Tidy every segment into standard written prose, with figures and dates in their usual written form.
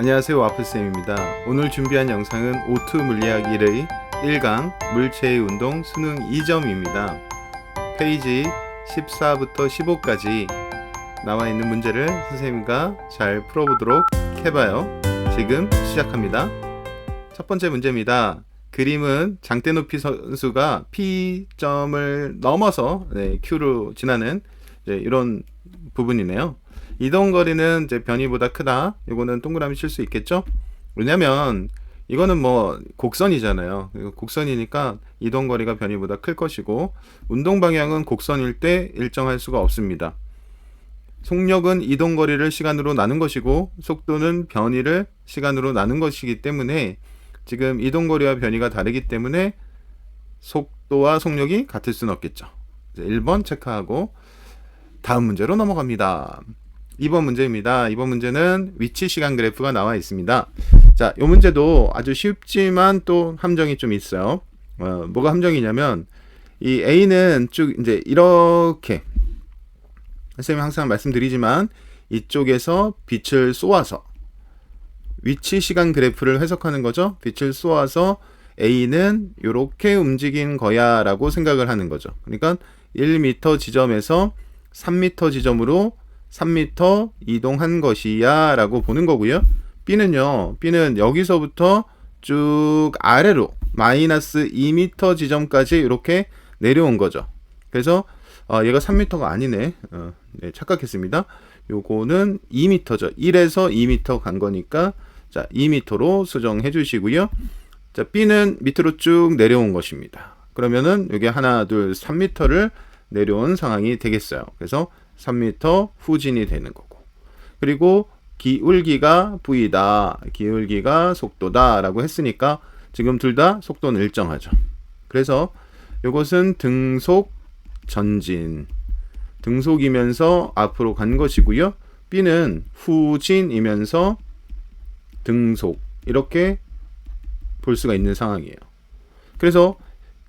안녕하세요, 와플쌤입니다. 오늘 준비한 영상은 O2 물리학 1의 1강 물체의 운동 수능 2점입니다. 페이지 14부터 15까지 나와 있는 문제를 선생님과 잘 풀어보도록 해봐요. 지금 시작합니다. 첫 번째 문제입니다. 그림은 장대높이 선수가 P점을 넘어서 Q로 지나는 이런 부분이네요. 이동거리는 이제 변이보다 크다. 이거는 동그라미 칠 수 있겠죠? 왜냐면 이거는 뭐 곡선이잖아요. 곡선이니까 이동거리가 변이보다 클 것이고, 운동 방향은 곡선일 때 일정할 수가 없습니다. 속력은 이동거리를 시간으로 나눈 것이고, 속도는 변이를 시간으로 나눈 것이기 때문에 지금 이동거리와 변이가 다르기 때문에 속도와 속력이 같을 수는 없겠죠. 1번 체크하고 다음 문제로 넘어갑니다. 2번 문제입니다. 2번 문제는 위치 시간 그래프가 나와 있습니다. 자, 이 문제도 아주 쉽지만 또 함정이 좀 있어요. 뭐가 함정이냐면, 이 A는 쭉 이제 이렇게, 선생님이 항상 말씀드리지만 이쪽에서 빛을 쏘아서 위치 시간 그래프를 해석하는 거죠. 빛을 쏘아서 A는 이렇게 움직인 거야 라고 생각을 하는 거죠. 그러니까 1m 지점에서 3m 지점으로 3m 이동한 것이야 라고 보는 거고요. B는요, B는 여기서부터 쭉 아래로 마이너스 2m 지점까지 이렇게 내려온 거죠. 그래서 얘가 3m가 아니네. 네, 착각했습니다. 요거는 2m죠. 1에서 2m 간 거니까 자, 2m로 수정해 주시고요. 자, B는 밑으로 쭉 내려온 것입니다. 그러면은 여기 하나, 둘, 3m를 내려온 상황이 되겠어요. 그래서 3m 후진이 되는 거고, 그리고 기울기가 V다, 기울기가 속도다 라고 했으니까 지금 둘 다 속도는 일정하죠. 그래서 이것은 등속 전진, 등속이면서 앞으로 간 것이고요. B는 후진이면서 등속, 이렇게 볼 수가 있는 상황이에요. 그래서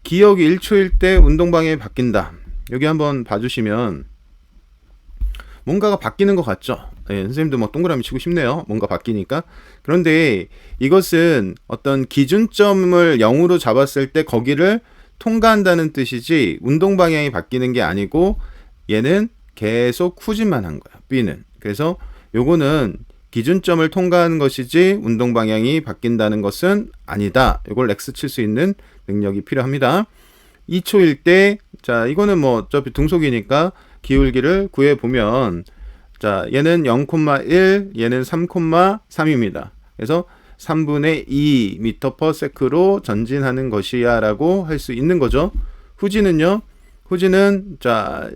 기억이 1초일 때 운동 방향이 바뀐다. 여기 한번 봐주시면 뭔가가 바뀌는 것 같죠? 네, 선생님도 뭐 동그라미 치고 싶네요. 뭔가 바뀌니까. 그런데 이것은 어떤 기준점을 0으로 잡았을 때 거기를 통과한다는 뜻이지, 운동 방향이 바뀌는 게 아니고 얘는 계속 후진만 한 거야, B는. 그래서 요거는 기준점을 통과하는 것이지 운동 방향이 바뀐다는 것은 아니다. 이걸 X 칠 수 있는 능력이 필요합니다. 2초일 때, 자, 이거는 뭐 어차피 등속이니까 기울기를 구해보면, 자, 얘는 0,1, 얘는 3,3입니다. 그래서 3분의 2 m/s로 전진하는 것이야 라고 할 수 있는 거죠. 후진은요, 후진은 자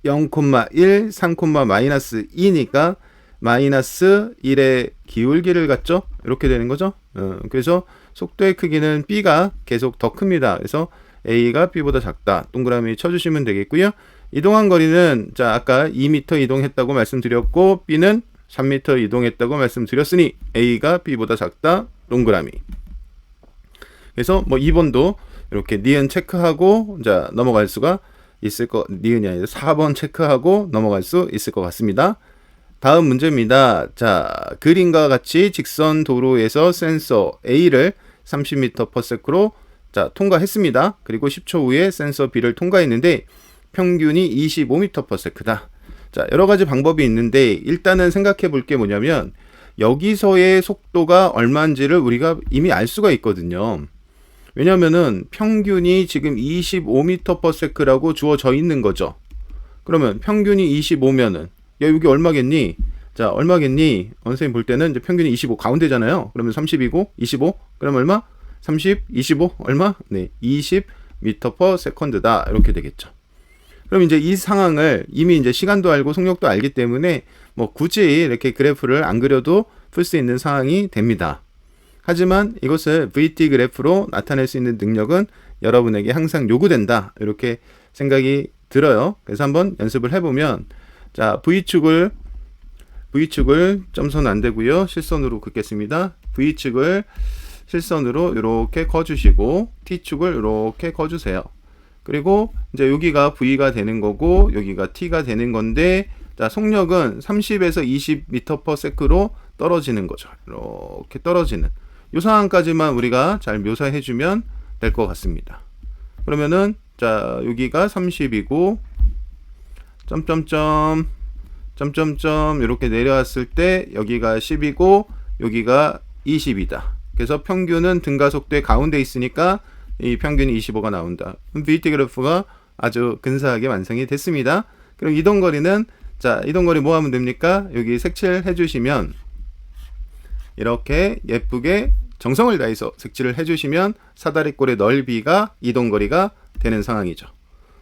0,1, 3,-2니까 마이너스 1의 기울기를 갖죠. 이렇게 되는 거죠. 그래서 속도의 크기는 B가 계속 더 큽니다. 그래서 A가 B보다 작다. 동그라미 쳐주시면 되겠고요. 이동한 거리는, 자, 아까 2m 이동했다고 말씀드렸고, B는 3m 이동했다고 말씀드렸으니 A가 B보다 작다. 동그라미. 그래서 뭐 2번도 이렇게 니은 체크하고 자 넘어갈 수가 있을 거, 니은이 아니라 4번 체크하고 넘어갈 수 있을 것 같습니다. 다음 문제입니다. 자, 그림과 같이 직선 도로에서 센서 A를 30m/s로 자, 통과했습니다. 그리고 10초 후에 센서 B를 통과했는데 평균이 25m/s다. 자, 여러 가지 방법이 있는데 일단은 생각해 볼 게 뭐냐면, 여기서의 속도가 얼마인지를 우리가 이미 알 수가 있거든요. 왜냐면은 평균이 지금 25m/s라고 주어져 있는 거죠. 그러면 평균이 25면은 야, 여기 얼마겠니? 자, 얼마겠니? 선생님 볼 때는 이제 평균이 25 가운데잖아요. 그러면 30이고 25 그럼 얼마? 30, 25 얼마? 네, 20m/s다. 이렇게 되겠죠. 그럼 이제 이 상황을 이미 이제 시간도 알고 속력도 알기 때문에 뭐 굳이 이렇게 그래프를 안 그려도 풀 수 있는 상황이 됩니다. 하지만 이것을 VT 그래프로 나타낼 수 있는 능력은 여러분에게 항상 요구된다. 이렇게 생각이 들어요. 그래서 한번 연습을 해보면, 자, V축을 점선 안 되고요. 실선으로 긋겠습니다. V축을 실선으로 이렇게 커주시고 T축을 이렇게 커주세요. 그리고 이제 여기가 V가 되는 거고 여기가 T가 되는 건데, 자, 속력은 30에서 20m/s로 떨어지는 거죠. 이렇게 떨어지는 이 상황까지만 우리가 잘 묘사해 주면 될 것 같습니다. 그러면은 자 여기가 30이고 점점점 점점점 이렇게 내려왔을 때 여기가 10이고 여기가 20이다. 그래서 평균은 등가속도의 가운데 있으니까 이 평균이 25가 나온다. VT 그래프가 아주 근사하게 완성이 됐습니다. 그럼 이동거리는 자 이동거리 뭐 하면 됩니까? 여기 색칠 해주시면 이렇게 예쁘게 정성을 다해서 색칠을 해주시면 사다리꼴의 넓이가 이동거리가 되는 상황이죠.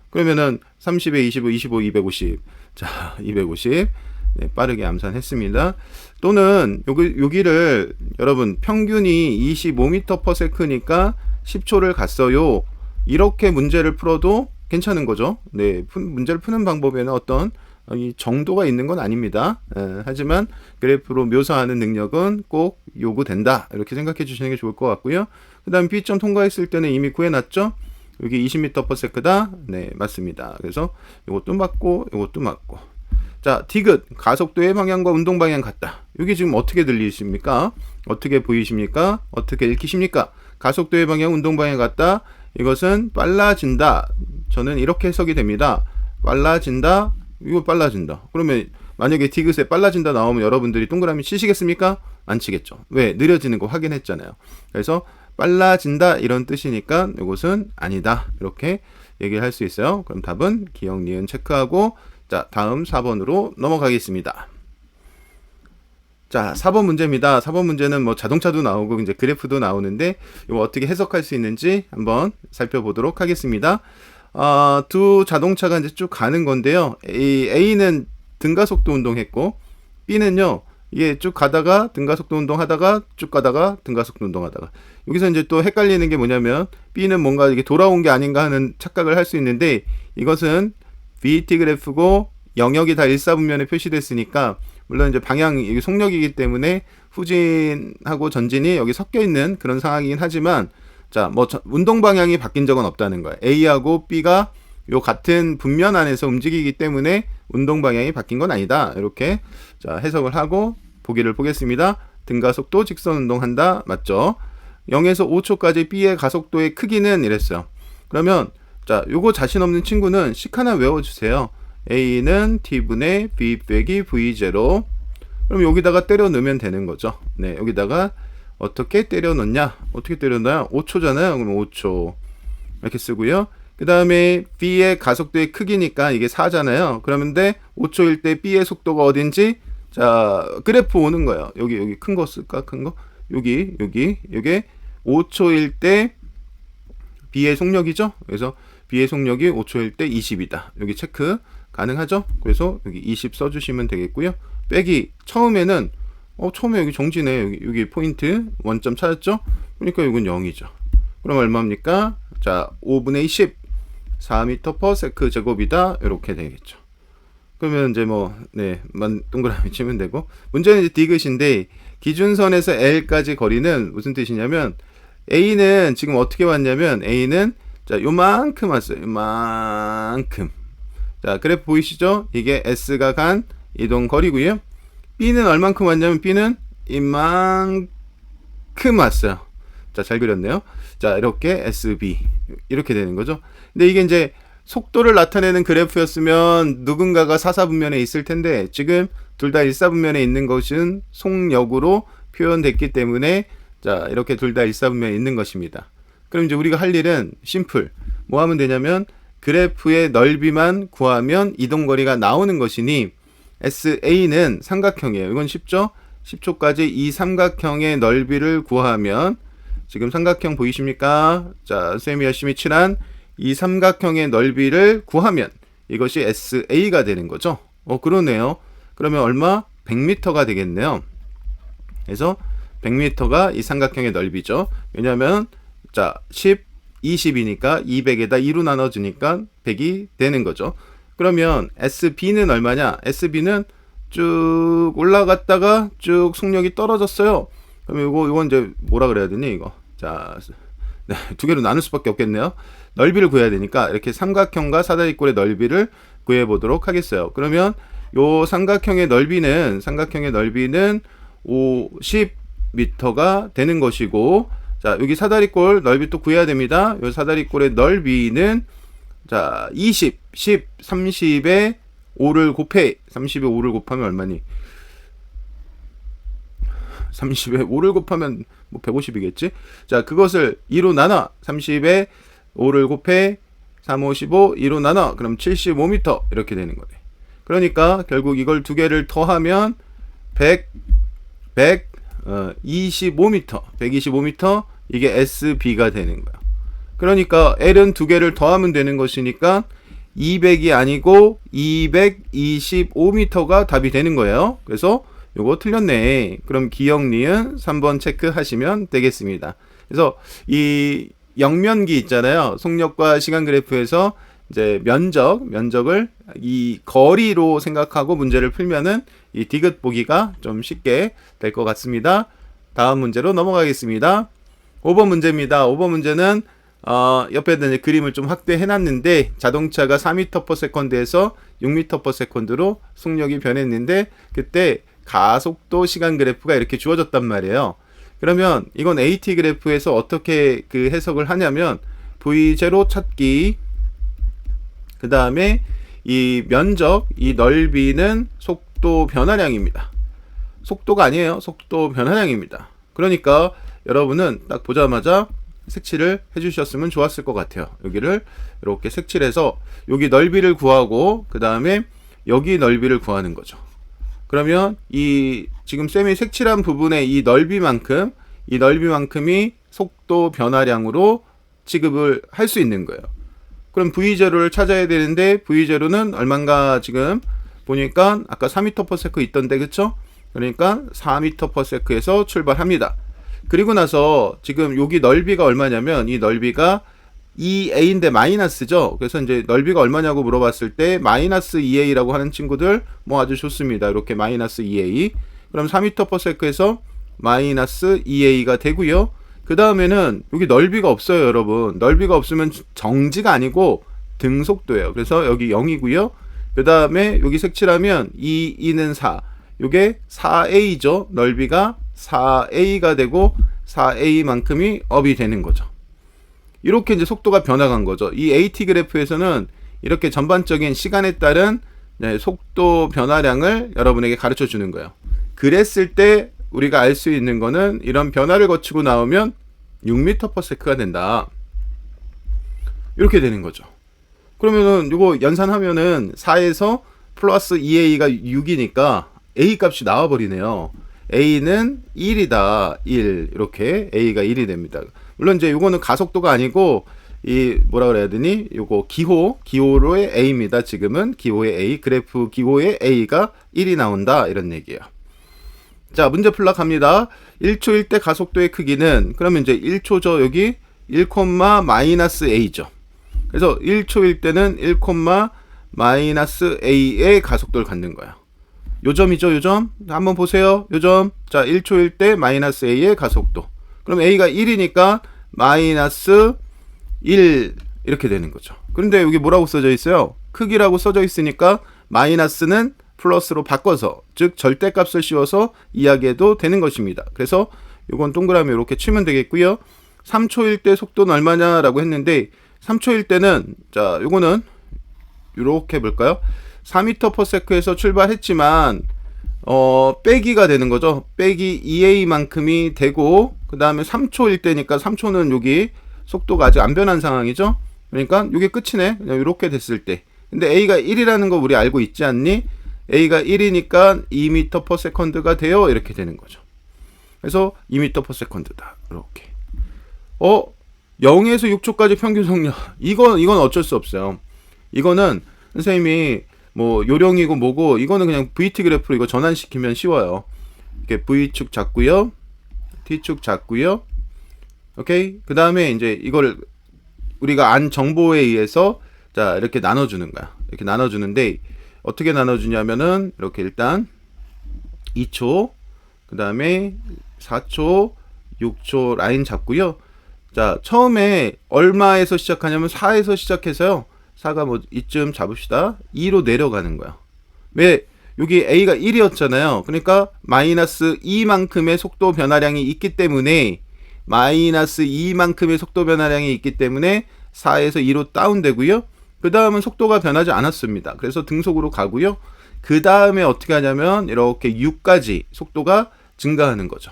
그러면은 30에 25, 25, 250. 자, 250. 네, 빠르게 암산했습니다. 또는 여기를 여러분 평균이 25m/s니까 10초를 갔어요. 이렇게 문제를 풀어도 괜찮은 거죠. 네, 문제를 푸는 방법에는 어떤 이 정도가 있는 건 아닙니다. 하지만 그래프로 묘사하는 능력은 꼭 요구된다. 이렇게 생각해 주시는 게 좋을 것 같고요. 그 다음 B점 통과했을 때는 이미 구해놨죠. 여기 20m/s다. 네, 맞습니다. 그래서 이것도 맞고 이것도 맞고. 자, 디귿 가속도의 방향과 운동 방향 같다. 이게 지금 어떻게 들리십니까? 어떻게 보이십니까? 어떻게 읽히십니까? 가속도의 방향, 운동 방향 같다. 이것은 빨라진다. 저는 이렇게 해석이 됩니다. 빨라진다. 이거 빨라진다. 그러면 만약에 디귿에 빨라진다 나오면 여러분들이 동그라미 치시겠습니까? 안 치겠죠. 왜? 느려지는 거 확인했잖아요. 그래서 빨라진다 이런 뜻이니까 이것은 아니다. 이렇게 얘기를 할 수 있어요. 그럼 답은 기억, 니은 체크하고 자 다음 4번으로 넘어가겠습니다. 자 4번 문제입니다. 4번 문제는 뭐 자동차도 나오고 이제 그래프도 나오는데 이거 어떻게 해석할 수 있는지 한번 살펴보도록 하겠습니다. 두 자동차가 이제 쭉 가는 건데요. A는 등가속도 운동했고 B는요. 이게 쭉 가다가 등가속도 운동하다가 쭉 가다가 등가속도 운동하다가 여기서 이제 또 헷갈리는 게 뭐냐면 B는 뭔가 이게 돌아온 게 아닌가 하는 착각을 할 수 있는데 이것은 VT 그래프고 영역이 다 일사분면에 표시됐으니까 물론 이제 방향이 속력이기 때문에 후진하고 전진이 여기 섞여 있는 그런 상황이긴 하지만 자, 뭐 운동 방향이 바뀐 적은 없다는 거예요. A하고 B가 요 같은 분면 안에서 움직이기 때문에 운동 방향이 바뀐 건 아니다. 이렇게 자, 해석을 하고 보기를 보겠습니다. 등가속도 직선 운동한다. 맞죠? 0에서 5초까지 B의 가속도의 크기는 이랬어요. 그러면 자, 요거 자신 없는 친구는 식 하나 외워주세요. A는 T분의 B 빼기 V0. 그럼 여기다가 때려 넣으면 되는 거죠. 네, 여기다가 어떻게 때려 넣냐? 어떻게 때려 넣어요? 5초잖아요. 그럼 5초. 이렇게 쓰고요. 그 다음에 B의 가속도의 크기니까 이게 4잖아요. 그러면 5초일 때 B의 속도가 어딘지 자, 그래프 오는 거예요. 여기 큰 거 쓸까? 큰 거? 여기. 이게 5초일 때 B의 속력이죠. 그래서 B의 속력이 5초일 때 20이다. 여기 체크 가능하죠? 그래서 여기 20 써주시면 되겠고요. 빼기 처음에는 처음에 여기 정지네. 여기 포인트 원점 찾았죠? 그러니까 이건 0이죠. 그럼 얼마입니까? 자, 5분의 10 4m/s 제곱이다. 이렇게 되겠죠. 그러면 이제 동그라미 치면 되고 문제는 이제 디귿인데 기준선에서 L까지 거리는 무슨 뜻이냐면 A는 지금 어떻게 왔냐면 A는 자, 요만큼 왔어요. 요만큼. 자, 그래프 보이시죠? 이게 S가 간 이동 거리고요. B는 얼만큼 왔냐면 B는 이만큼 왔어요. 자, 잘 그렸네요. 자, 이렇게 SB 이렇게 되는 거죠. 근데 이게 이제 속도를 나타내는 그래프였으면 누군가가 사사분면에 있을 텐데 지금 둘 다 일사분면에 있는 것은 속력으로 표현됐기 때문에 자, 이렇게 둘 다 일사분면에 있는 것입니다. 그럼 이제 우리가 할 일은 심플. 뭐 하면 되냐면 그래프의 넓이만 구하면 이동거리가 나오는 것이니 SA는 삼각형이에요. 이건 쉽죠? 10초까지 이 삼각형의 넓이를 구하면 지금 삼각형 보이십니까? 자, 선생님이 열심히 칠한 이 삼각형의 넓이를 구하면 이것이 SA가 되는 거죠. 그러네요. 그러면 얼마? 100m가 되겠네요. 그래서 100m가 이 삼각형의 넓이죠. 왜냐하면 자, 10, 20이니까 200에다 2로 나눠주니까 100이 되는 거죠. 그러면 SB는 얼마냐? SB는 쭉 올라갔다가 쭉 속력이 떨어졌어요. 그러면 이건 이제 뭐라 그래야 되니 이거? 자, 네, 두 개로 나눌 수밖에 없겠네요. 넓이를 구해야 되니까 이렇게 삼각형과 사다리꼴의 넓이를 구해 보도록 하겠어요. 그러면 요 삼각형의 넓이는 50m가 되는 것이고, 자, 여기 사다리꼴 넓이 또 구해야 됩니다. 이 사다리꼴의 넓이는 자, 20, 10, 30에 5를 곱해. 30에 5를 곱하면 얼마니? 30에 5를 곱하면 뭐 150이겠지? 자, 그것을 2로 나눠. 30에 5를 곱해 3, 5, 15, 2로 나눠. 그럼 75m 이렇게 되는 거네. 그러니까 결국 이걸 두 개를 더하면 125m, 125m 이게 SB가 되는 거야. 그러니까 L은 두 개를 더하면 되는 것이니까 200이 아니고 225m가 답이 되는 거예요. 그래서 요거 틀렸네. 그럼 기억니은 3번 체크하시면 되겠습니다. 그래서 이 역면기 있잖아요. 속력과 시간 그래프에서 이제 면적을 이 거리로 생각하고 문제를 풀면은 이 디귿 보기가 좀 쉽게 될 것 같습니다. 다음 문제로 넘어가겠습니다. 5번 문제입니다. 5번 문제는 옆에다 이제 그림을 좀 확대해 놨는데, 자동차가 4m/s에서 6m/s로 속력이 변했는데, 그때 가속도 시간 그래프가 이렇게 주어졌단 말이에요. 그러면 이건 AT 그래프에서 어떻게 그 해석을 하냐면, V0 찾기, 그 다음에 이 면적, 이 넓이는 속도 변화량입니다. 속도가 아니에요. 속도 변화량입니다. 그러니까 여러분은 딱 보자마자 색칠을 해주셨으면 좋았을 것 같아요. 여기를 이렇게 색칠해서 여기 넓이를 구하고 그 다음에 여기 넓이를 구하는 거죠. 그러면 이 지금 쌤이 색칠한 부분의 이 넓이만큼이 속도 변화량으로 취급을 할 수 있는 거예요. 그럼 V0를 찾아야 되는데, V0는 얼마인가 지금 보니까 아까 4m/s 있던데, 그쵸? 그러니까 4m/s에서 출발합니다. 그리고 나서 지금 여기 넓이가 얼마냐면, 이 넓이가 2a인데 마이너스죠. 그래서 이제 넓이가 얼마냐고 물어봤을 때 마이너스 2a라고 하는 친구들 뭐 아주 좋습니다. 이렇게 마이너스 2a. 그럼 4m/s에서 마이너스 2a가 되고요. 그 다음에는 여기 넓이가 없어요, 여러분. 넓이가 없으면 정지가 아니고 등속도예요. 그래서 여기 0이고요. 그 다음에 여기 색칠하면 2는 4. 요게 4a죠. 넓이가 4a가 되고 4a만큼이 업이 되는 거죠. 이렇게 이제 속도가 변화간 거죠. 이 AT 그래프에서는 이렇게 전반적인 시간에 따른 속도 변화량을 여러분에게 가르쳐 주는 거예요. 그랬을 때 우리가 알 수 있는 거는 이런 변화를 거치고 나오면 6m/s가 된다. 이렇게 되는 거죠. 그러면은 이거 연산하면은 4에서 플러스 2a가 6이니까 a 값이 나와버리네요. a는 1이다. 1. 이렇게 a가 1이 됩니다. 물론 이제 이거는 가속도가 아니고 이 뭐라 그래야 되니? 요거 기호로의 a입니다. 지금은 기호의 a, 그래프 기호의 a가 1이 나온다. 이런 얘기예요. 자, 문제 풀러 갑니다. 1초일 때 가속도의 크기는, 그러면 이제 1초죠. 여기 1, 마이너스 a죠. 그래서 1초일 때는 1, 마이너스 a의 가속도를 갖는 거예요. 요점이죠, 요점. 한번 보세요. 요점. 자, 1초일 때 마이너스 a의 가속도. 그럼 a가 1이니까 마이너스 1 이렇게 되는 거죠. 그런데 여기 뭐라고 써져 있어요? 크기라고 써져 있으니까 마이너스는 플러스로 바꿔서, 즉 절대값을 씌워서 이야기해도 되는 것입니다. 그래서 이건 동그라미 이렇게 치면 되겠고요. 3초일 때 속도는 얼마냐라고 했는데, 3초일 때는 자, 요거는 이렇게 볼까요? 4m/s에서 출발했지만 빼기가 되는 거죠. 빼기 2a만큼이 되고, 그 다음에 3초일 때니까 3초는 여기 속도가 아직 안 변한 상황이죠. 그러니까 이게 끝이네. 그냥 이렇게 됐을 때. 근데 a가 1이라는 거 우리 알고 있지 않니? a가 1이니까 2m/s가 돼요. 이렇게 되는 거죠. 그래서 2m/s다. 이렇게. 0에서 6초까지 평균 속력. 이건 어쩔 수 없어요. 이거는 선생님이 뭐 요령이고 뭐고, 이거는 그냥 VT 그래프로 이거 전환시키면 쉬워요. 이렇게 V축 잡고요. T축 잡고요. 오케이? 그 다음에 이제 이거를 우리가 안 정보에 의해서 자, 이렇게 나눠주는 거야. 이렇게 나눠주는데, 어떻게 나눠주냐면은 이렇게 일단 2초, 그 다음에 4초, 6초 라인 잡고요. 자, 처음에 얼마에서 시작하냐면 4에서 시작해서요. 4가 뭐 이쯤 잡읍시다. 2로 내려가는 거야. 왜? 여기 a가 1이었잖아요. 그러니까 마이너스 2만큼의 속도 변화량이 있기 때문에 마이너스 2만큼의 속도 변화량이 있기 때문에 4에서 2로 다운되고요. 그 다음은 속도가 변하지 않았습니다. 그래서 등속으로 가고요. 그 다음에 어떻게 하냐면 이렇게 6까지 속도가 증가하는 거죠.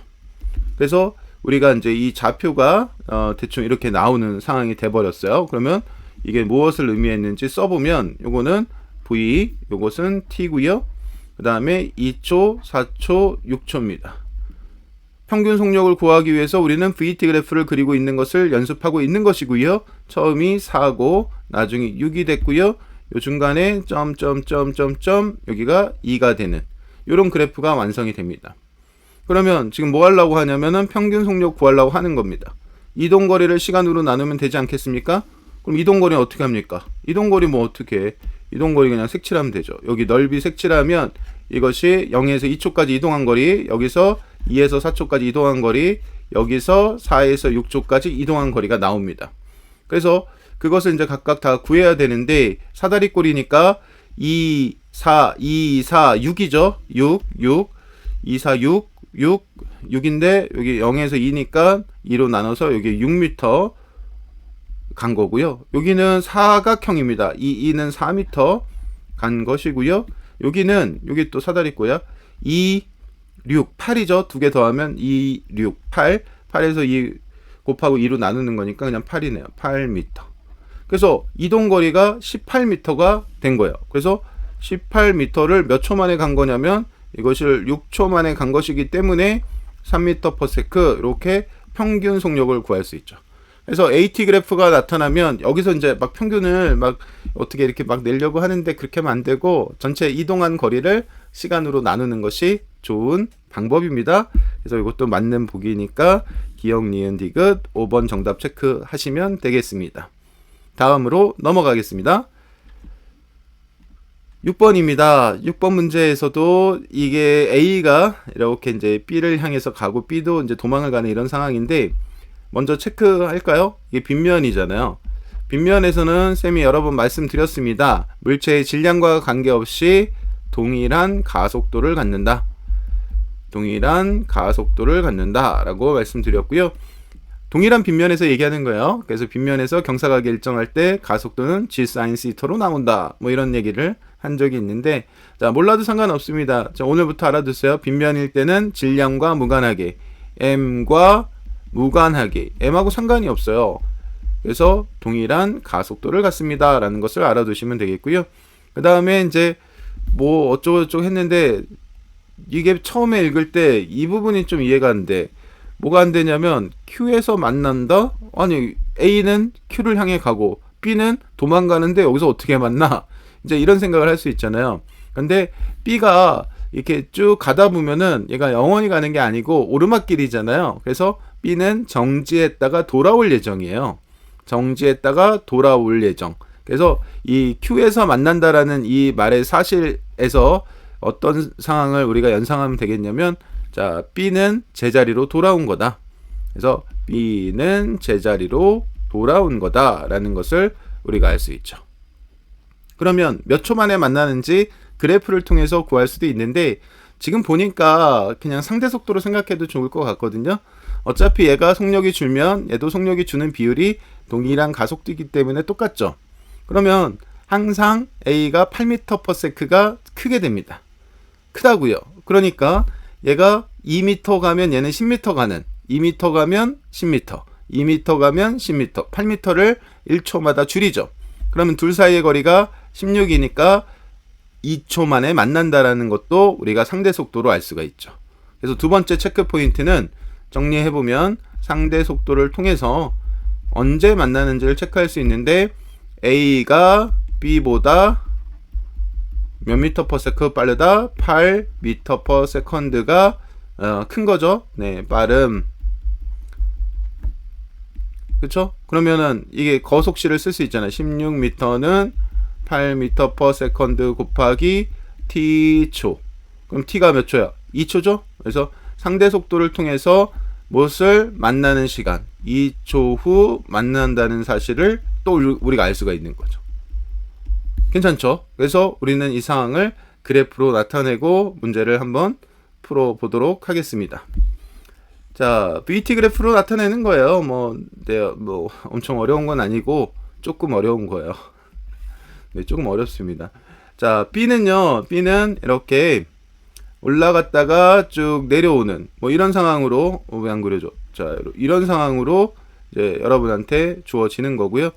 그래서 우리가 이제 이 좌표가 대충 이렇게 나오는 상황이 돼버렸어요. 그러면 이게 무엇을 의미했는지 써보면 요거는 V, 요것은 T고요. 그 다음에 2초, 4초, 6초입니다. 평균 속력을 구하기 위해서 우리는 VT 그래프를 그리고 있는 것을 연습하고 있는 것이고요. 처음이 4고 나중에 6이 됐고요. 요 중간에 점점점점점 여기가 2가 되는 이런 그래프가 완성이 됩니다. 그러면 지금 뭐 하려고 하냐면은 평균 속력 구하려고 하는 겁니다. 이동거리를 시간으로 나누면 되지 않겠습니까? 그럼 이동거리는 어떻게 합니까? 이동거리 뭐 어떻게 해? 이동거리 그냥 색칠하면 되죠. 여기 넓이 색칠하면 이것이 0에서 2초까지 이동한 거리, 여기서 2에서 4초까지 이동한 거리, 여기서 4에서 6초까지 이동한 거리가 나옵니다. 그래서 그것을 이제 각각 다 구해야 되는데 사다리꼴이니까 2, 4, 2, 4, 6이죠. 6, 6, 2, 4, 6, 6, 6인데 여기 0에서 2니까 2로 나눠서 여기 6m 간 거고요. 여기는 사각형입니다. 2는 4m 간 것이고요. 여기는 여기 또 사다리꼴이야. 2, 6, 8이죠. 두 개 더하면 2, 6, 8. 8에서 2 곱하고 2로 나누는 거니까 그냥 8이네요. 8m. 그래서 이동거리가 18m가 된 거예요. 그래서 18m를 몇 초 만에 간 거냐면 이것을 6초 만에 간 것이기 때문에 3m/s 이렇게 평균 속력을 구할 수 있죠. 그래서 AT 그래프가 나타나면 여기서 이제 막 평균을 막 어떻게 이렇게 막 내려고 하는데 그렇게 하면 안 되고 전체 이동한 거리를 시간으로 나누는 것이 좋은 방법입니다. 그래서 이것도 맞는 보기니까 기억, 니은, 디귿 5번 정답 체크하시면 되겠습니다. 다음으로 넘어가겠습니다. 6번입니다. 6번 문제에서도 이게 A가 이렇게 이제 B를 향해서 가고 B도 이제 도망을 가는 이런 상황인데 먼저 체크할까요? 이게 빗면이잖아요. 빗면에서는 쌤이 여러 번 말씀드렸습니다. 물체의 질량과 관계없이 동일한 가속도를 갖는다. 동일한 가속도를 갖는다 라고 말씀드렸고요. 동일한 빗면에서 얘기하는 거예요. 그래서 빗면에서 경사각이 일정할 때 가속도는 G sin C로 나온다. 뭐 이런 얘기를 한 적이 있는데 자 몰라도 상관없습니다. 자, 오늘부터 알아두세요. 빗면일 때는 질량과 무관하게 M과 무관하게 M하고 상관이 없어요. 그래서 동일한 가속도를 갖습니다 라는 것을 알아두시면 되겠고요. 그 다음에 이제 뭐 어쩌고저쩌고 했는데 이게 처음에 읽을 때 이 부분이 좀 이해가 안 돼. 뭐가 안 되냐면 Q에서 만난다? 아니 A는 Q를 향해 가고 B는 도망가는데 여기서 어떻게 만나? 이제 이런 생각을 할 수 있잖아요. 근데 B가 이렇게 쭉 가다 보면은 얘가 영원히 가는 게 아니고 오르막길이잖아요. 그래서 B는 정지했다가 돌아올 예정이에요. 정지했다가 돌아올 예정. 그래서 이 Q에서 만난다라는 이 말의 사실에서 어떤 상황을 우리가 연상하면 되겠냐면 자, B는 제자리로 돌아온 거다. 그래서 B는 제자리로 돌아온 거다라는 것을 우리가 알 수 있죠. 그러면 몇 초 만에 만나는지 그래프를 통해서 구할 수도 있는데 지금 보니까 그냥 상대 속도로 생각해도 좋을 것 같거든요. 어차피 얘가 속력이 줄면 얘도 속력이 주는 비율이 동일한 가속도이기 때문에 똑같죠. 그러면 항상 A가 8m/s가 크게 됩니다. 크다고요. 그러니까 얘가 2m 가면 얘는 10m 가는 2m 가면 10m 2m 가면 10m 8m를 1초마다 줄이죠. 그러면 둘 사이의 거리가 16이니까 2초 만에 만난다라는 것도 우리가 상대 속도로 알 수가 있죠. 그래서 두 번째 체크 포인트는 정리해보면 상대 속도를 통해서 언제 만나는지를 체크할 수 있는데 A가 B보다 몇 m/s 빠르다? 8m/s가 큰 거죠. 네, 빠름. 그쵸? 그러면은 이게 거속시를 쓸 수 있잖아요. 16m는 8m/s 곱하기 t초. 그럼 t가 몇 초야? 2초죠? 그래서 상대 속도를 통해서 무엇을 만나는 시간, 2초 후 만난다는 사실을 또 우리가 알 수가 있는 거죠. 괜찮죠? 그래서 우리는 이 상황을 그래프로 나타내고 문제를 한번 풀어보도록 하겠습니다. 자, VT 그래프로 나타내는 거예요. 뭐 엄청 어려운 건 아니고 조금 어려운 거예요. 네, 조금 어렵습니다. 자, B는 이렇게 올라갔다가 쭉 내려오는 뭐 이런 상황으로 왜 안 그려져? 자, 이런 상황으로 이제 여러분한테 주어지는 거고요.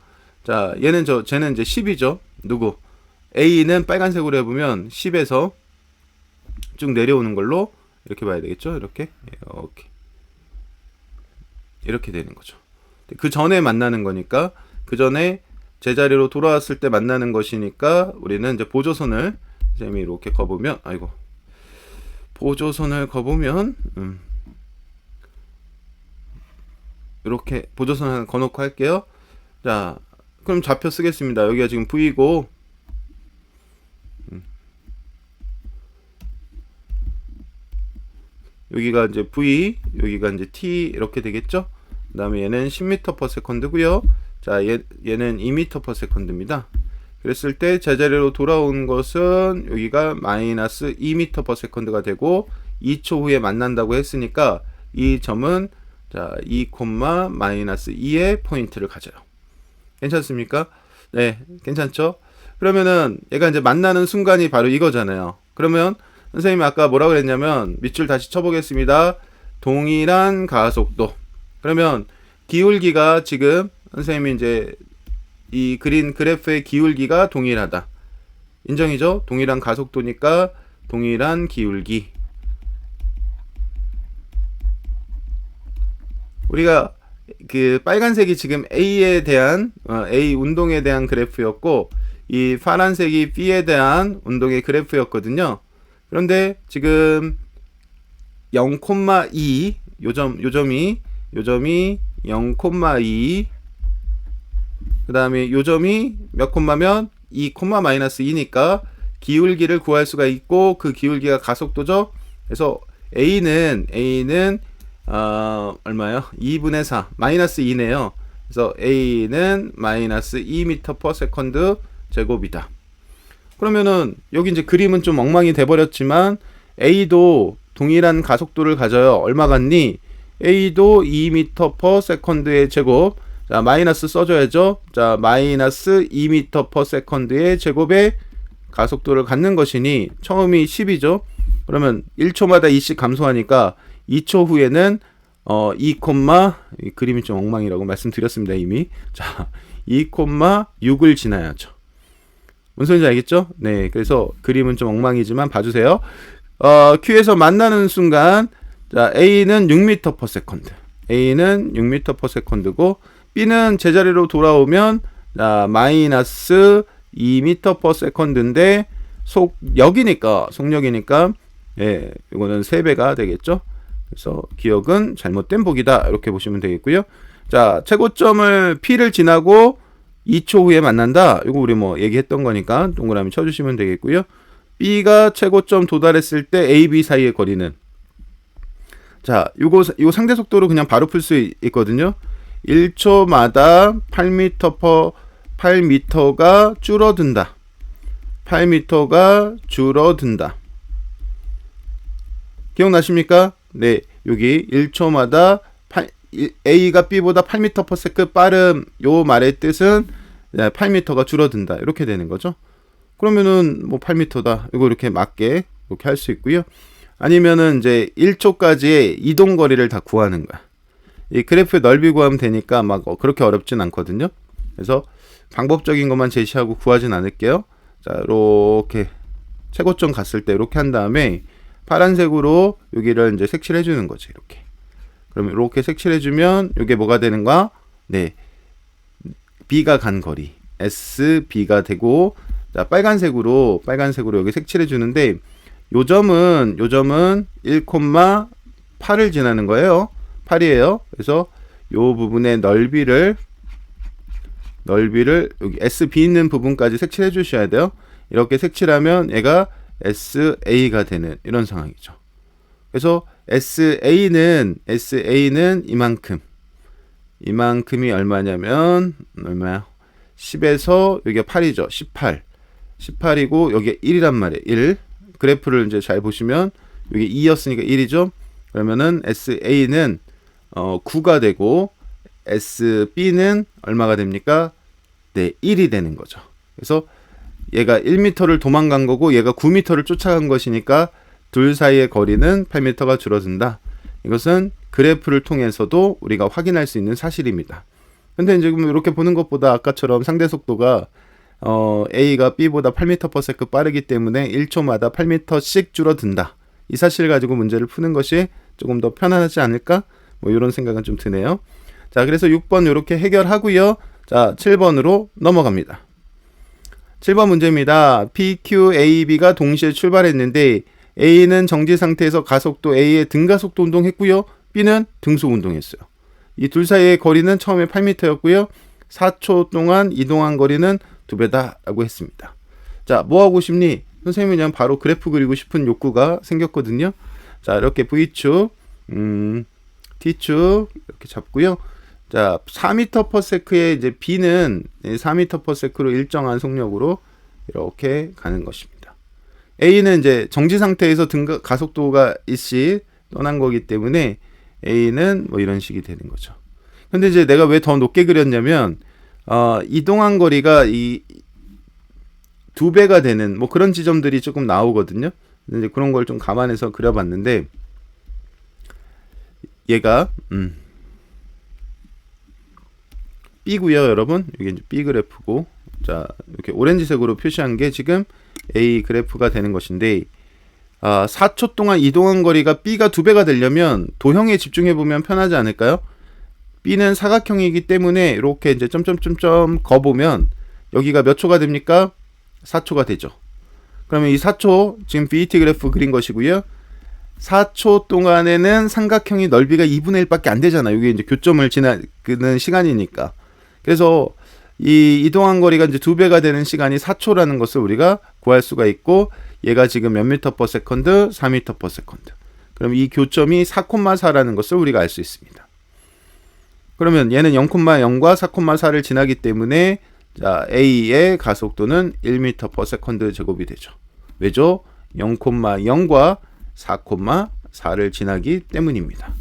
자, 쟤는 이제 10이죠. 누구? A는 빨간색으로 해보면 10에서 쭉 내려오는 걸로 이렇게 봐야 되겠죠? 이렇게 되는 거죠. 그 전에 만나는 거니까, 그 전에 제자리로 돌아왔을 때 만나는 것이니까 우리는 이제 보조선을 이렇게 거보면, 보조선을 거보면 이렇게 보조선 하나 거놓고 할게요. 자, 그럼 좌표 쓰겠습니다. 여기가 지금 V고 여기가 이제 V, 여기가 이제 T 이렇게 되겠죠? 그 다음에 얘는 10m/s 고요. 자, 얘는 2m/s입니다. 그랬을 때 제자리로 돌아온 것은 여기가 마이너스 2m/s가 되고 2초 후에 만난다고 했으니까 이 점은 자, 2, 마이너스 2의 포인트를 가져요. 괜찮습니까? 네, 괜찮죠? 그러면은 얘가 이제 만나는 순간이 바로 이거잖아요. 그러면 선생님이 아까 뭐라고 그랬냐면, 밑줄 다시 쳐보겠습니다. 동일한 가속도. 그러면 기울기가 지금 선생님이 이제 이 그린 그래프의 기울기가 동일하다. 인정이죠? 동일한 가속도니까 동일한 기울기. 우리가 그 빨간색이 지금 A에 대한 A 운동에 대한 그래프였고, 이 파란색이 B에 대한 운동의 그래프였거든요. 그런데 지금 0,2 요점이 0,2, 그 다음에 요점이 몇 콤마면 2, 마이너스 2니까 기울기를 구할 수가 있고, 그 기울기가 가속도죠. 그래서 A는 얼마요? 2분의 4 마이너스 2네요. 그래서 A는 마이너스 2m/s 제곱이다. 그러면은 여기 이제 그림은 좀 엉망이 돼버렸지만 A도 동일한 가속도를 가져요. 얼마 같니? A도 2m/s의 제곱. 자, 마이너스 써줘야죠. 자, 마이너스 2m/s의 제곱의 가속도를 갖는 것이니 처음이 10이죠. 그러면 1초마다 2씩 감소하니까 2초 후에는 이 그림이 좀 엉망이라고 말씀드렸습니다, 이미. 자, 2,6을 지나야죠. 무슨 소리인지 알겠죠? 네, 그래서 그림은 좀 엉망이지만 봐주세요. Q에서 만나는 순간, 자, A는 6m/s. A는 6m/s고, B는 제자리로 돌아오면, 자, 마이너스 2m/s인데, 속력이니까, 예, 이거는 3배가 되겠죠? 그래서 기억은 잘못된 보기다. 이렇게 보시면 되겠고요. 자, 최고점을 P를 지나고 2초 후에 만난다. 이거 우리 뭐 얘기했던 거니까 동그라미 쳐주시면 되겠고요. B가 최고점 도달했을 때 A, B 사이의 거리는, 자, 이거 상대 속도로 그냥 바로 풀 수 있거든요. 1초마다 8m가 줄어든다. 8m가 줄어든다. 기억나십니까? 네, 여기 1초마다 A가 B보다 8m/s 빠름, 요 말의 뜻은 8m가 줄어든다. 이렇게 되는 거죠. 그러면은 뭐 8m다. 이거 이렇게 맞게 이렇게 할 수 있고요. 아니면은 이제 1초까지의 이동 거리를 다 구하는 거야. 이 그래프의 넓이 구하면 되니까 막 그렇게 어렵진 않거든요. 그래서 방법적인 것만 제시하고 구하진 않을게요. 자, 이렇게 최고점 갔을 때 이렇게 한 다음에 파란색으로 여기를 이제 색칠해 주는 거죠. 이렇게. 그러면 이렇게 색칠해 주면 이게 뭐가 되는가? 네, B가 간 거리 SB가 되고, 자, 빨간색으로 여기 색칠해 주는데, 요 점은 1,8을 지나는 거예요. 8이에요. 그래서 요 부분의 넓이를 여기 SB 있는 부분까지 색칠해 주셔야 돼요. 이렇게 색칠하면 얘가 SA가 되는 이런 상황이죠. 그래서 SA는 이만큼이 얼마냐면, 얼마야? 10에서 여기가 8이죠. 18이고 여기가 1이란 말이에요. 1. 그래프를 이제 잘 보시면 여기 2였으니까 1이죠. 그러면은 SA는 9가 되고 SB는 얼마가 됩니까? 네, 1이 되는 거죠. 그래서 얘가 1m를 도망간 거고 얘가 9m를 쫓아간 것이니까 둘 사이의 거리는 8m가 줄어든다. 이것은 그래프를 통해서도 우리가 확인할 수 있는 사실입니다. 근데 지금 이렇게 보는 것보다 아까처럼 상대 속도가 A가 B보다 8m/s 빠르기 때문에 1초마다 8m씩 줄어든다. 이 사실 가지고 문제를 푸는 것이 조금 더 편안하지 않을까? 뭐 이런 생각은 좀 드네요. 자, 그래서 6번 이렇게 해결하고요. 자, 7번으로 넘어갑니다. 7번 문제입니다. P, Q, A, B가 동시에 출발했는데 A는 정지 상태에서 가속도 A의 등가속도 운동했고요. B는 등속 운동했어요. 이 둘 사이의 거리는 처음에 8m였고요. 4초 동안 이동한 거리는 2배다 라고 했습니다. 자, 뭐 하고 싶니? 선생님이 그냥 바로 그래프 그리고 싶은 욕구가 생겼거든요. 자, 이렇게 V축, T축 이렇게 잡고요. 자, 4m/s에 이제 B는 4m/s로 일정한 속력으로 이렇게 가는 것입니다. A는 이제 정지 상태에서 가속도가 일시 떠난 거기 때문에 A는 뭐 이런 식이 되는 거죠. 근데 이제 내가 왜 더 높게 그렸냐면 이동한 거리가 이 2배가 되는 뭐 그런 지점들이 조금 나오거든요. 이제 그런 걸 좀 감안해서 그려봤는데 얘가 B고요, 여러분. 이게 이제 B 그래프고, 자 이렇게 오렌지색으로 표시한 게 지금 A 그래프가 되는 것인데 4초 동안 이동한 거리가 B가 2배가 되려면 도형에 집중해 보면 편하지 않을까요? B는 사각형이기 때문에 이렇게 이제 점점점점 거보면 여기가 몇 초가 됩니까? 4초가 되죠. 그러면 이 4초 지금 BT 그래프 그린 것이고요. 4초 동안에는 삼각형이 넓이가 2분의 1밖에 안 되잖아요. 이게 이제 교점을 지나는 시간이니까. 그래서 이 이동한 거리가 이제 2배가 되는 시간이 4초라는 것을 우리가 구할 수가 있고 얘가 지금 몇 m/s? 4m/s. 그럼 이 교점이 4,4라는 것을 우리가 알 수 있습니다. 그러면 얘는 0,0과 4,4를 지나기 때문에 자, A의 가속도는 1m/s 제곱이 되죠. 왜죠? 0,0과 4,4를 지나기 때문입니다.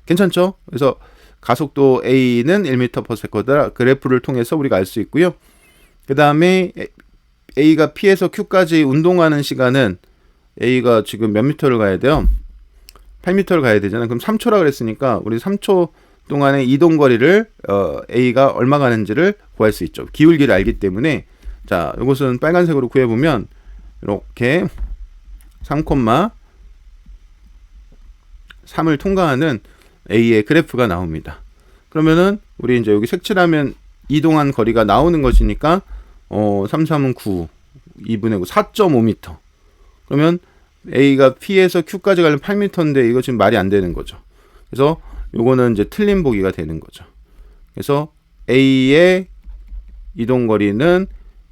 괜찮죠? 그래서 가속도 A는 1m/s다. 그래프를 통해서 우리가 알 수 있고요. 그 다음에 A가 P에서 Q까지 운동하는 시간은 A가 지금 몇 미터를 가야 돼요? 8m를 가야 되잖아요. 그럼 3초라 그랬으니까 우리 3초 동안의 이동 거리를 A가 얼마 가는지를 구할 수 있죠. 기울기를 알기 때문에 자, 이것은 빨간색으로 구해 보면 이렇게 3,3을 통과하는 A의 그래프가 나옵니다. 그러면은 우리 이제 여기 색칠하면 이동한 거리가 나오는 것이니까 3, 3은 9, 2분의 9, 4.5m. 그러면 A가 P에서 Q까지 가려면 8m인데 이거 지금 말이 안 되는 거죠. 그래서 요거는 이제 틀린 보기가 되는 거죠. 그래서 A의 이동 거리는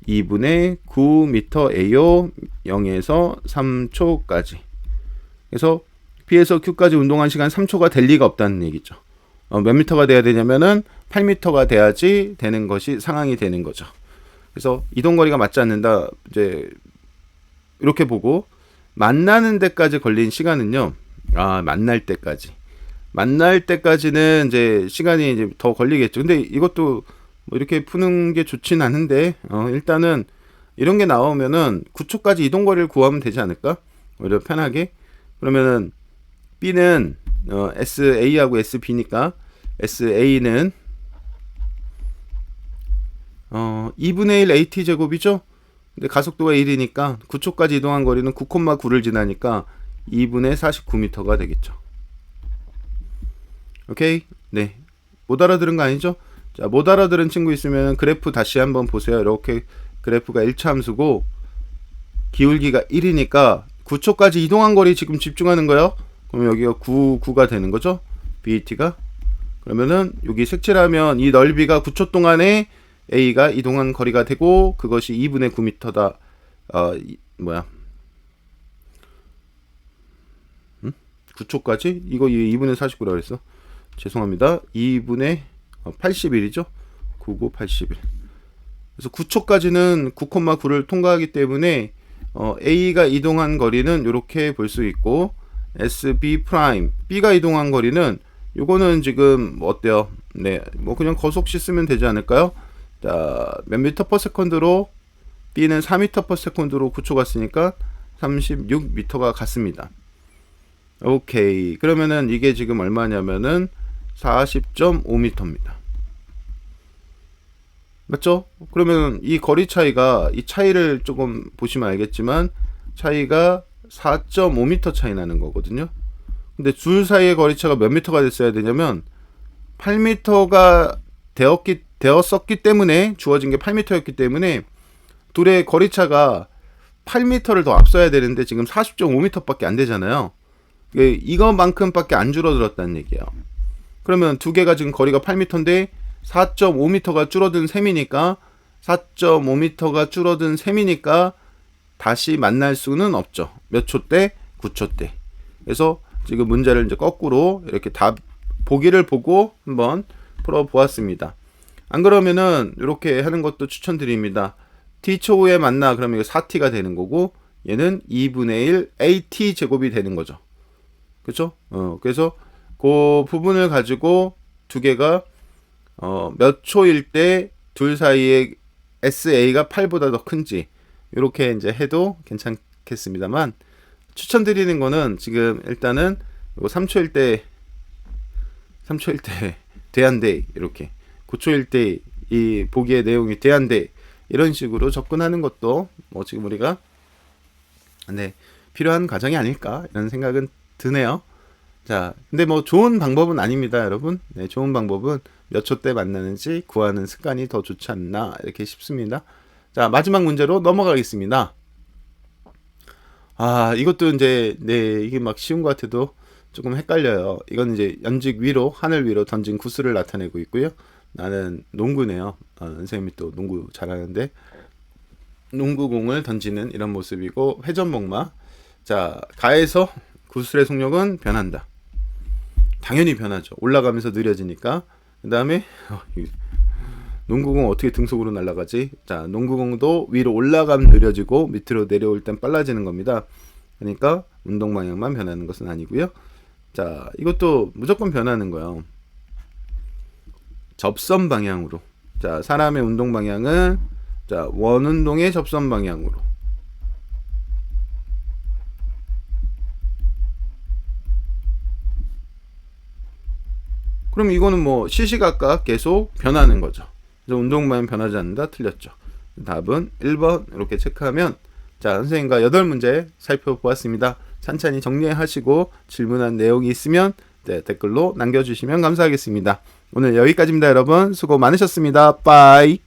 2분의 9m예요. 0에서 3초까지. 그래서 P에서 Q까지 운동한 시간 3초가 될 리가 없다는 얘기죠. 몇 미터가 돼야 되냐면은 8m가 돼야지 되는 것이 상황이 되는 거죠. 그래서 이동 거리가 맞지 않는다. 이제 이렇게 보고 만나는 데까지 걸린 시간은요. 만날 때까지는 이제 시간이 이제 더 걸리겠죠. 근데 이것도 뭐 이렇게 푸는 게 좋진 않은데 일단은 이런 게 나오면은 9초까지 이동 거리를 구하면 되지 않을까? 오히려 편하게. 그러면은 B는 SA하고 SB니까 SA는 2분의 1 AT 제곱이죠. 근데 가속도가 1이니까 9초까지 이동한 거리는 9,9를 지나니까 2분의 49m가 되겠죠. 오케이? 네. 못 알아들은 거 아니죠? 자, 못 알아들은 친구 있으면 그래프 다시 한번 보세요. 이렇게 그래프가 1차 함수고 기울기가 1이니까 9초까지 이동한 거리 지금 집중하는 거예요. 그럼 여기가 9가 되는 거죠. BAT가. 그러면은 여기 색칠하면 이 넓이가 9초 동안에 A가 이동한 거리가 되고 그것이 2분의 9m다. 9초까지? 이거 2분의 49라고 했어. 죄송합니다. 2분의 81이죠. 99, 81. 그래서 9초까지는 9,9를 통과하기 때문에 A가 이동한 거리는 이렇게 볼 수 있고, SB 프라임 B가 이동한 거리는 요거는 지금 뭐 어때요? 네, 뭐 그냥 거속시 쓰면 되지 않을까요? 자, 몇 미터 퍼 세컨드로 B는 4미터 퍼 세컨드로 구초 갔으니까 36미터가 갔습니다. 오케이. 그러면은 이게 지금 얼마냐면은 40.5미터입니다. 맞죠? 그러면 이 거리 차이가, 이 차이를 조금 보시면 알겠지만 차이가 4.5m 차이 나는 거거든요. 근데 둘 사이의 거리차가 몇 미터가 됐어야 되냐면 8m가 되었었기 때문에, 주어진 게 8m였기 때문에 둘의 거리차가 8m를 더 앞서야 되는데 지금 40.5m밖에 안 되잖아요. 이거만큼밖에 안 줄어들었다는 얘기예요. 그러면 두 개가 지금 거리가 8m인데 4.5m가 줄어든 셈이니까, 4.5m가 줄어든 셈이니까 다시 만날 수는 없죠. 몇 초 때? 9초 때. 그래서 지금 문제를 이제 거꾸로 이렇게 답 보기를 보고 한번 풀어 보았습니다. 안 그러면은 이렇게 하는 것도 추천드립니다. t초 후에 만나, 그러면 이거 4t가 되는 거고, 얘는 2분의 1 at 제곱이 되는 거죠. 그렇죠? 그래서 그 부분을 가지고 두 개가 몇 초일 때 둘 사이에 SA가 8보다 더 큰지 이렇게 이제 해도 괜찮겠습니다만, 추천드리는 거는 지금 일단은 3초일 때 대한대, 이렇게 9초일 때 이 보기의 내용이 대한대, 이런 식으로 접근하는 것도 뭐 지금 우리가 필요한 과정이 아닐까 이런 생각은 드네요. 자, 근데 뭐 좋은 방법은 아닙니다, 여러분. 네, 좋은 방법은 몇 초 때 만나는지 구하는 습관이 더 좋지 않나 이렇게 싶습니다. 자, 마지막 문제로 넘어가겠습니다. 이것도 이제 이게 막 쉬운 것 같아도 조금 헷갈려요. 이건 이제 연직 위로, 하늘 위로 던진 구슬을 나타내고 있고요. 나는 농구네요. 선생님이 또 농구 잘하는데 농구공을 던지는 이런 모습이고, 회전목마. 자, 가에서 구슬의 속력은 변한다. 당연히 변하죠. 올라가면서 느려지니까. 그 다음에 농구공 어떻게 등속으로 날아가지? 자, 농구공도 위로 올라가면 느려지고 밑으로 내려올 땐 빨라지는 겁니다. 그러니까 운동 방향만 변하는 것은 아니고요. 자, 이것도 무조건 변하는 거예요. 접선 방향으로. 자, 사람의 운동 방향은 자, 원운동의 접선 방향으로. 그럼 이거는 뭐 시시각각 계속 변하는 거죠. 그래서 운동 방향 변하지 않는다. 틀렸죠. 답은 1번 이렇게 체크하면, 자, 선생님과 8문제 살펴보았습니다. 찬찬히 정리하시고 질문한 내용이 있으면 댓글로 남겨주시면 감사하겠습니다. 오늘 여기까지입니다, 여러분. 수고 많으셨습니다. 빠이.